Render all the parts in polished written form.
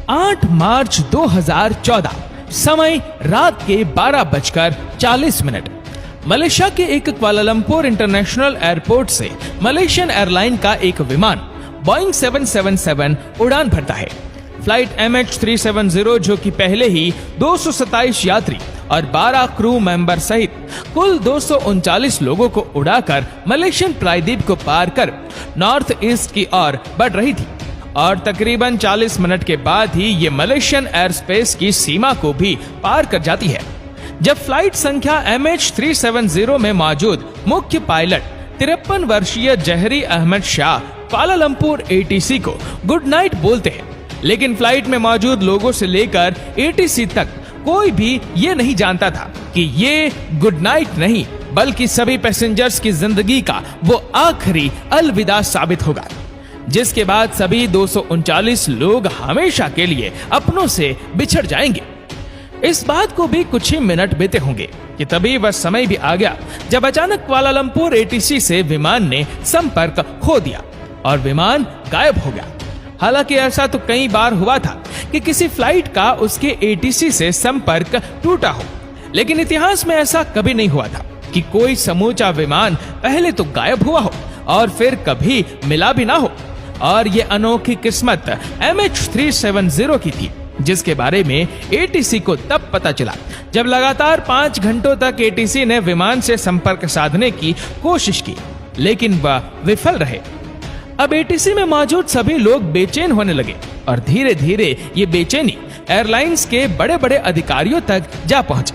8 मार्च 2014, समय रात के 12:40। मलेशिया के एक क्वालालंपुर इंटरनेशनल एयरपोर्ट से मलेशियन एयरलाइन का एक विमान बोइंग 777 उड़ान भरता है। फ्लाइट MH370 जो कि पहले ही 227 यात्री और 12 क्रू मेंबर सहित कुल 239 लोगों को उड़ाकर मलेशियन प्रायद्वीप को पार कर नॉर्थ ईस्ट की ओर बढ़ रही थी और तकरीबन 40 मिनट के बाद ही ये मलेशियन एयर स्पेस की सीमा को भी पार कर जाती है। जब फ्लाइट संख्या MH370 में मौजूद मुख्य पायलट 53 वर्षीय जहरी अहमद शाह क्वालालंपुर ATC को गुड नाइट बोलते हैं, लेकिन फ्लाइट में मौजूद लोगों से लेकर ATC तक कोई भी ये नहीं जानता था कि ये गुड नाइट नहीं बल्कि सभी पैसेंजर्स की जिंदगी का वो आखिरी अलविदा साबित होगा, जिसके बाद सभी 239 लोग हमेशा के लिए अपनों से बिछड़ जाएंगे। इस बात को भी कुछ ही मिनट बीते होंगे कि तभी वह समय भी आ गया जब अचानक क्वालालंपुर ATC से विमान ने संपर्क खो दिया और विमान गायब हो गया। हालांकि ऐसा तो कई बार हुआ था कि किसी फ्लाइट का उसके ATC से संपर्क टूटा हो, लेकिन इतिहास में ऐसा कभी नहीं हुआ था कि कोई समूचा विमान पहले तो गायब हुआ हो और फिर कभी मिला भी ना हो। और ये अनोखी किस्मत MH370 की थी, जिसके बारे में ATC को तब पता चला जब लगातार 5 घंटों तक ATC ने विमान से संपर्क साधने की कोशिश की, लेकिन वह विफल रहे। अब ATC में मौजूद सभी लोग बेचैन होने लगे और धीरे धीरे ये बेचैनी एयरलाइंस के बड़े बड़े अधिकारियों तक जा पहुंची,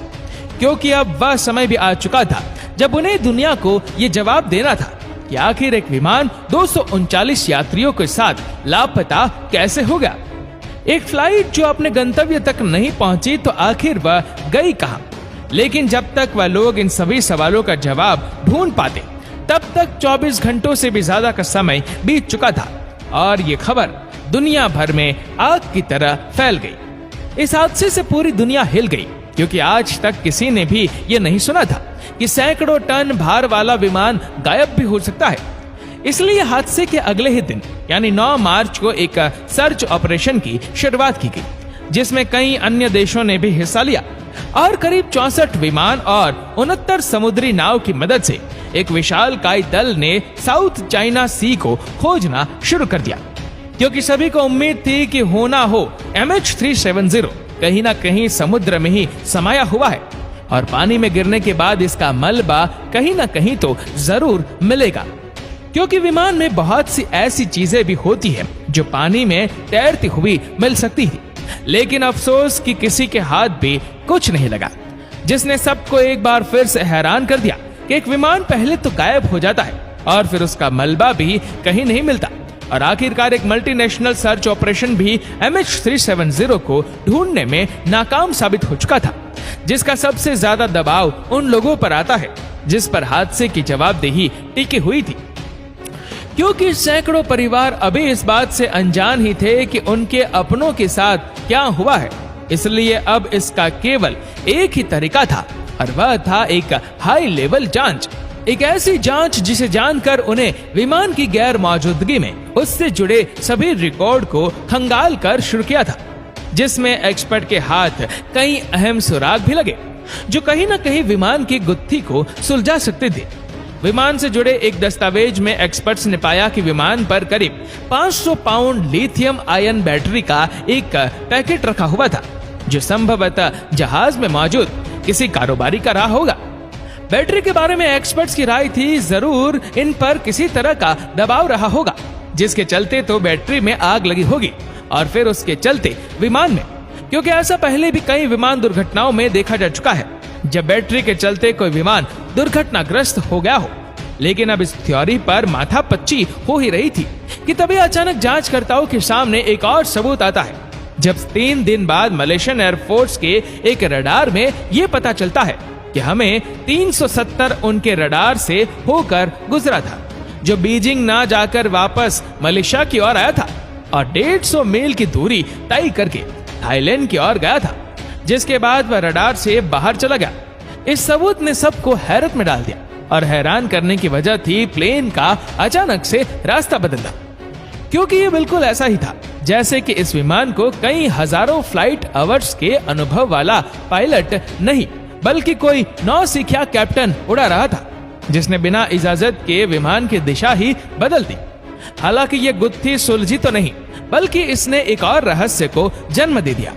क्योंकि अब वह समय भी आ चुका था जब उन्हें दुनिया को ये जवाब देना था कि आखिर एक विमान 239 यात्रियों के साथ लापता कैसे हो गया। एक फ्लाइट जो अपने गंतव्य तक नहीं पहुंची तो आखिर वह गई कहां। लेकिन जब तक वह लोग इन सभी सवालों का जवाब ढूंढ पाते तब तक 24 घंटों से भी ज्यादा का समय बीत चुका था और ये खबर दुनिया भर में आग की तरह फैल गई। इस हादसे से पूरी दुनिया हिल गई, क्योंकि आज तक किसी ने भी ये नहीं सुना था कि सैकड़ों टन भार वाला विमान गायब भी हो सकता है। इसलिए हादसे के अगले ही दिन यानी 9 मार्च को एक सर्च ऑपरेशन की शुरुआत की गई, जिसमें कई अन्य देशों ने भी हिस्सा लिया और करीब 64 विमान और 69 समुद्री नाव की मदद से एक विशालकाय दल ने साउथ चाइना सी को खोजना शुरू कर दिया, क्योंकि सभी को उम्मीद थी कि होना हो MH370 कहीं ना कहीं समुद्र में ही समाया हुआ है और पानी में गिरने के बाद इसका मलबा कहीं ना कहीं तो जरूर मिलेगा, क्योंकि विमान में बहुत सी ऐसी चीजें भी होती है जो पानी में तैरती हुई मिल सकती थी। लेकिन अफसोस कि किसी के हाथ भी कुछ नहीं लगा, जिसने सबको एक बार फिर से हैरान कर दिया कि एक विमान पहले तो गायब हो जाता है और फिर उसका मलबा भी कहीं नहीं मिलता और आखिरकार एक मल्टीनेशनल सर्च ऑपरेशन भी MH370 को ढूंढने में नाकाम साबित हो चुका था, जिसका सबसे ज्यादा दबाव उन लोगों पर आता है जिस पर हादसे की जवाबदेही टिकी हुई थी, क्योंकि सैकड़ों परिवार अभी इस बात से अनजान ही थे कि उनके अपनों के साथ क्या हुआ है। इसलिए अब इसका केवल एक ही तरीका था और वह था एक हाई लेवल जांच, एक ऐसी जांच जिसे जानकर उन्हें विमान की गैर मौजूदगी में उससे जुड़े सभी रिकॉर्ड को खंगाल कर शुरू किया था, जिसमें एक्सपर्ट के हाथ कई अहम सुराग भी लगे जो कहीं न कहीं विमान की गुत्थी को सुलझा सकते थे। विमान से जुड़े एक दस्तावेज में एक्सपर्ट्स ने पाया कि विमान पर करीब 500 पाउंड लिथियम आयन बैटरी का एक पैकेट रखा हुआ था, जो संभवतः जहाज में मौजूद किसी कारोबारी का रहा होगा। बैटरी के बारे में एक्सपर्ट्स की राय थी जरूर इन पर किसी तरह का दबाव रहा होगा, जिसके चलते तो बैटरी में आग लगी होगी और फिर उसके चलते विमान में, क्योंकि ऐसा पहले भी कई विमान दुर्घटनाओं में देखा जा चुका है जब बैटरी के चलते कोई विमान दुर्घटनाग्रस्त हो गया हो। लेकिन अब इस थ्योरी पर माथापच्ची हो ही रही थी कि तभी अचानक जांचकर्ताओं के सामने एक और सबूत आता है, जब 3 दिन बाद मलेशियन एयरफोर्स के एक रडार में ये पता चलता है कि हमें 370 उनके रडार से होकर गुजरा था, जो बीजिंग ना जाकर वापस मलेशिया की ओर आया था और 150 मील की दूरी तय करके थाईलैंड की ओर गया था, जिसके बाद वह रडार से बाहर चला गया। इस सबूत ने सबको हैरत में डाल दिया और हैरान करने की वजह थी प्लेन का अचानक से रास्ता बदलना, क्योंकि ये बिल्कुल ऐसा ही था जैसे कि इस विमान को कई हजारों फ्लाइट आवर्स के अनुभव वाला पायलट नहीं बल्कि कोई नौसिखिया कैप्टन उड़ा रहा था, जिसने बिना इजाजत के विमान की दिशा ही बदल दी। हालांकि ये गुत्थी सुलझी तो नहीं, बल्कि इसने एक और रहस्य को जन्म दे दिया।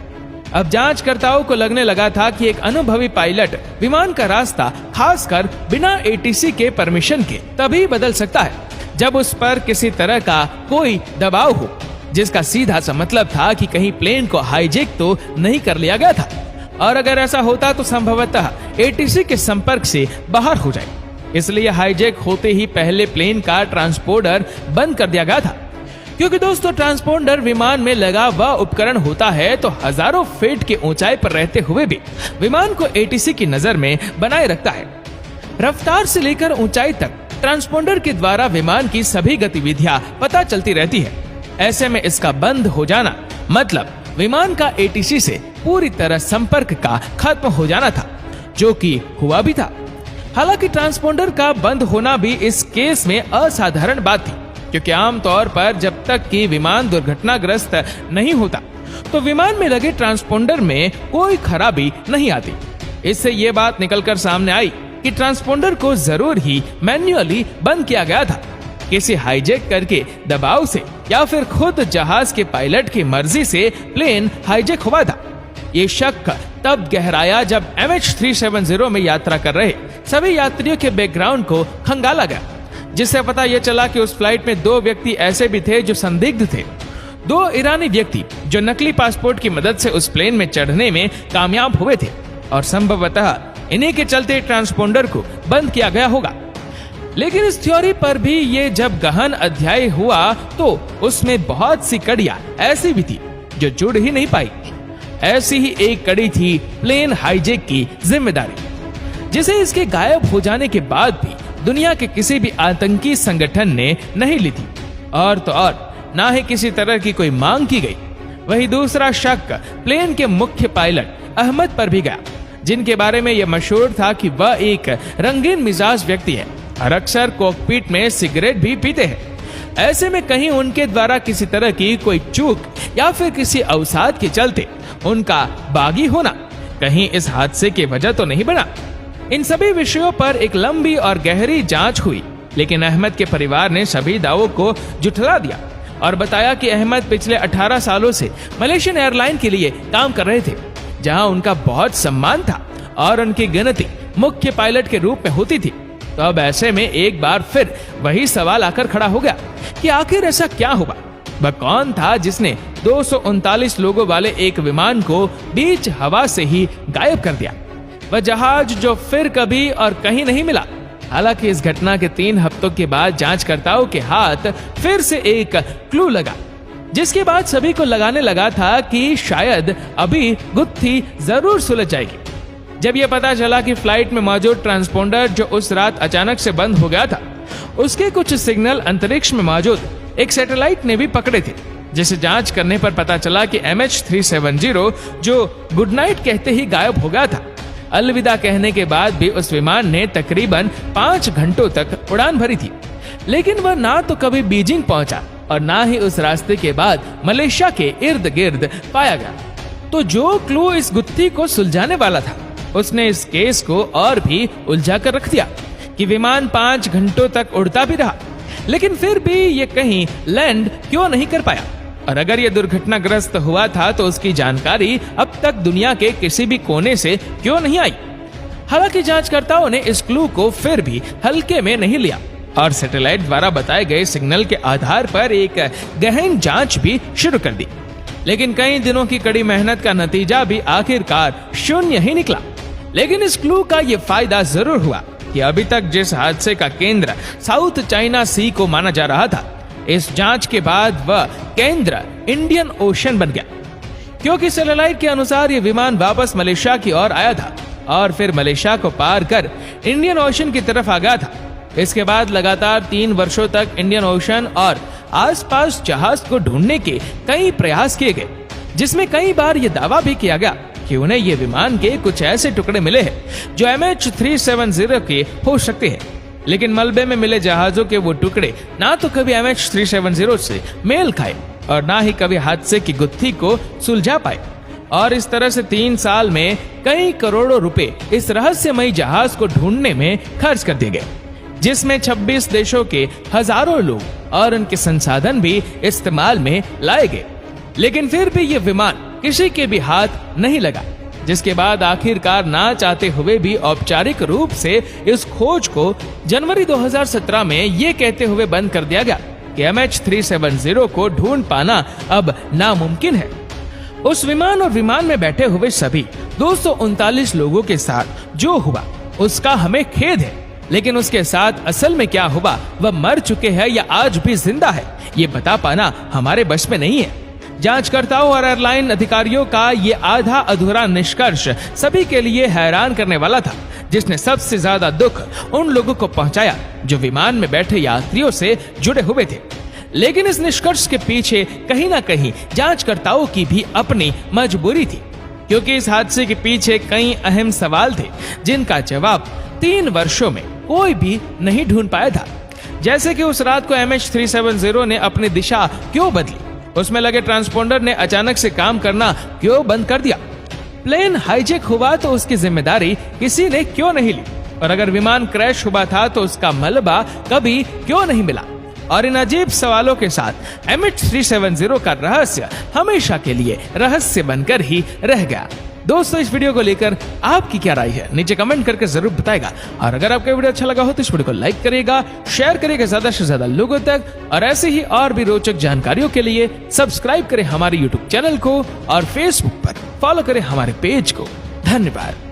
अब जांचकर्ताओं को लगने लगा था कि एक अनुभवी पायलट विमान का रास्ता खासकर बिना एटीसी के परमिशन के तभी बदल सकता है जब उस पर किसी तरह का कोई दबाव हो, जिसका सीधा सा मतलब था कि कहीं प्लेन को हाईजैक तो नहीं कर लिया गया था, और अगर ऐसा होता तो संभवतः एटीसी के संपर्क से बाहर हो जाए। इसलिए हाईजैक होते ही पहले प्लेन का ट्रांसपोंडर बंद कर दिया गया था, क्योंकि दोस्तों ट्रांसपोंडर विमान में लगा वह उपकरण होता है तो हजारों फीट की ऊंचाई पर रहते हुए भी विमान को एटीसी की नजर में बनाए रखता है। रफ्तार से लेकर ऊंचाई तक ट्रांसपोंडर के द्वारा विमान की सभी गतिविधियां पता चलती रहती है। ऐसे में इसका बंद हो जाना मतलब विमान का एटीसी से पूरी तरह संपर्क का खत्म हो जाना था, जो कि हुआ भी था। हालांकि ट्रांसपोंडर का बंद होना भी इस केस में असाधारण बात थी, क्योंकि आमतौर पर जब तक कि विमान दुर्घटनाग्रस्त नहीं होता तो विमान में लगे ट्रांसपोंडर में कोई खराबी नहीं आती। इससे ये बात निकलकर सामने आई कि ट्रांसपोंडर को जरूर ही मैन्युअली बंद किया गया था, किसी हाईजैक करके दबाव से या फिर खुद जहाज के पायलट की मर्जी से प्लेन हाईजैक हुआ था। ये शक तब गहराया जब MH370 में यात्रा कर रहे सभी यात्रियों के बैकग्राउंड को खंगाला गया, जिससे पता यह चला कि उस फ्लाइट में 2 व्यक्ति ऐसे भी थे जो संदिग्ध थे। 2 ईरानी व्यक्ति जो नकली पासपोर्ट की मदद से उस प्लेन में चढ़ने में कामयाब हुए थे, और संभवतः इन्हीं के चलते ट्रांसपोंडर को बंद किया गया होगा। लेकिन इस थ्योरी पर भी ये जब गहन अध्याय हुआ तो उसमें बहुत सी कड़ियां ऐसी भी थी जो जुड़ ही नहीं पाई। ऐसी ही एक कड़ी थी प्लेन हाईजैक की जिम्मेदारी, जिसे इसके गायब हो जाने के बाद भी दुनिया के किसी भी आतंकी संगठन ने नहीं ली थी, और तो और ना ही किसी तरह की कोई मांग की गई। वही दूसरा शक प्लेन के मुख्य पायलट अहमद पर भी गया, जिनके बारे में यह मशहूर था कि वह एक रंगीन मिजाज व्यक्ति है और अक्सर कॉकपिट में सिगरेट भी पीते हैं। ऐसे में कहीं उनके द्वारा किसी तरह की कोई चूक या फिर किसी अवसाद के चलते उनका बागी होना कहीं इस हादसे की वजह तो नहीं बना। इन सभी विषयों पर एक लंबी और गहरी जांच हुई, लेकिन अहमद के परिवार ने सभी दावों को जुठला दिया और बताया कि अहमद पिछले 18 सालों से मलेशियन एयरलाइन के लिए काम कर रहे थे, जहां उनका बहुत सम्मान था और उनकी गिनती मुख्य पायलट के रूप में होती थी। तो अब ऐसे में एक बार फिर वही सवाल आकर खड़ा हो गया कि आखिर ऐसा क्या हुआ? वह कौन था जिसने 239 लोगों वाले एक विमान को बीच हवा से ही गायब कर दिया? वह जहाज जो फिर कभी और कहीं नहीं मिला। हालांकि इस घटना के 3 हफ्तों के बाद जांचकर्ताओं के हाथ फिर से एक क्लू लगा, जिसके बाद सभी को लगाने लगा था कि शायद अभी गुत्थी जरूर सुलझ जाएगी। जब यह पता चला कि फ्लाइट में मौजूद ट्रांसपोंडर जो उस रात अचानक से बंद हो गया था, उसके कुछ सिग्नल अंतरिक्ष में मौजूद एक सैटेलाइट ने भी पकड़े थे, जिसे जांच करने पर पता चला कि MH370 जो गुड नाइट कहते ही गायब हो गया था। अलविदा कहने के बाद भी उस विमान ने तकरीबन 5 घंटों तक उड़ान भरी थी, लेकिन वह ना तो कभी बीजिंग पहुंचा और ना ही उस रास्ते के बाद मलेशिया के इर्द गिर्द पाया गया। तो जो क्लू इस गुत्थी को सुलझाने वाला था, उसने इस केस को और भी उलझा कर रख दिया कि विमान 5 घंटों तक उड़ता भी रहा, लेकिन फिर भी ये कहीं लैंड क्यों नहीं कर पाया, और अगर ये दुर्घटनाग्रस्त हुआ था तो उसकी जानकारी अब तक दुनिया के किसी भी कोने से क्यों नहीं आई। हालांकि जांचकर्ताओं ने इस क्लू को फिर भी हल्के में नहीं लिया और सैटेलाइट द्वारा बताए गए सिग्नल के आधार पर एक गहन जांच भी शुरू कर दी। लेकिन कई दिनों की कड़ी मेहनत का नतीजा भी आखिरकार शून्य ही निकला। लेकिन इस क्लू का ये फायदा जरूर हुआ कि अभी तक जिस हादसे का केंद्र साउथ चाइना सी को माना जा रहा था, इस जांच के बाद वह केंद्र इंडियन ओशन बन गया, क्योंकि सैटेलाइट के अनुसार ये विमान वापस मलेशिया की ओर आया था और फिर मलेशिया को पार कर इंडियन ओशन की तरफ आ गया था। इसके बाद लगातार 3 वर्षों तक इंडियन ओशन और आसपास जहाज को ढूंढने के कई प्रयास किए गए, जिसमें कई बार ये दावा भी किया गया कि उन्हें ये विमान के कुछ ऐसे टुकड़े मिले हैं जो MH370 के हो सकते हैं। लेकिन मलबे में मिले जहाजों के वो टुकड़े ना तो कभी MH370 से मेल खाए और ना ही कभी हादसे की गुत्थी को सुलझा पाए। और इस तरह से 3 साल में कई करोड़ों रुपए इस रहस्यमयी जहाज को ढूंढने में खर्च कर दिए गए, जिसमें 26 देशों के हजारों लोग और उनके संसाधन भी इस्तेमाल में लाए गए। लेकिन फिर भी ये विमान किसी के भी हाथ नहीं लगा, जिसके बाद आखिरकार ना चाहते हुए भी औपचारिक रूप से इस खोज को जनवरी 2017 में ये कहते हुए बंद कर दिया गया कि MH370 को ढूंढ पाना अब नामुमकिन है। उस विमान और विमान में बैठे हुए सभी 239 लोगों के साथ जो हुआ उसका हमें खेद है, लेकिन उसके साथ असल में क्या हुआ, वह मर चुके हैं या आज भी जिंदा है, ये बता पाना हमारे बस में नहीं है। जांचकर्ताओं और एयरलाइन अधिकारियों का ये आधा अधूरा निष्कर्ष सभी के लिए हैरान करने वाला था, जिसने सबसे ज्यादा दुख उन लोगों को पहुंचाया जो विमान में बैठे यात्रियों से जुड़े हुए थे। लेकिन इस निष्कर्ष के पीछे कहीं ना कहीं जांचकर्ताओं की भी अपनी मजबूरी थी, क्योंकि इस हादसे के पीछे कई अहम सवाल थे जिनका जवाब 3 वर्षों में कोई भी नहीं ढूंढ पाया था। जैसे कि उस रात को MH370 ने अपनी दिशा क्यों बदली, उसमें लगे ट्रांसपोंडर ने अचानक से काम करना क्यों बंद कर दिया, प्लेन हाईजैक हुआ तो उसकी जिम्मेदारी किसी ने क्यों नहीं ली, और अगर विमान क्रैश हुआ था तो उसका मलबा कभी क्यों नहीं मिला। और इन अजीब सवालों के साथ MH370 का रहस्य हमेशा के लिए रहस्य बनकर ही रह गया। दोस्तों, इस वीडियो को लेकर आपकी क्या राय है, नीचे कमेंट करके जरूर बताएगा। और अगर आपको वीडियो अच्छा लगा हो तो इस वीडियो को लाइक करेगा, शेयर करेगा ज्यादा से ज्यादा लोगों तक, और ऐसे ही और भी रोचक जानकारियों के लिए सब्सक्राइब करें हमारे YouTube चैनल को और Facebook पर फॉलो करें हमारे पेज को। धन्यवाद।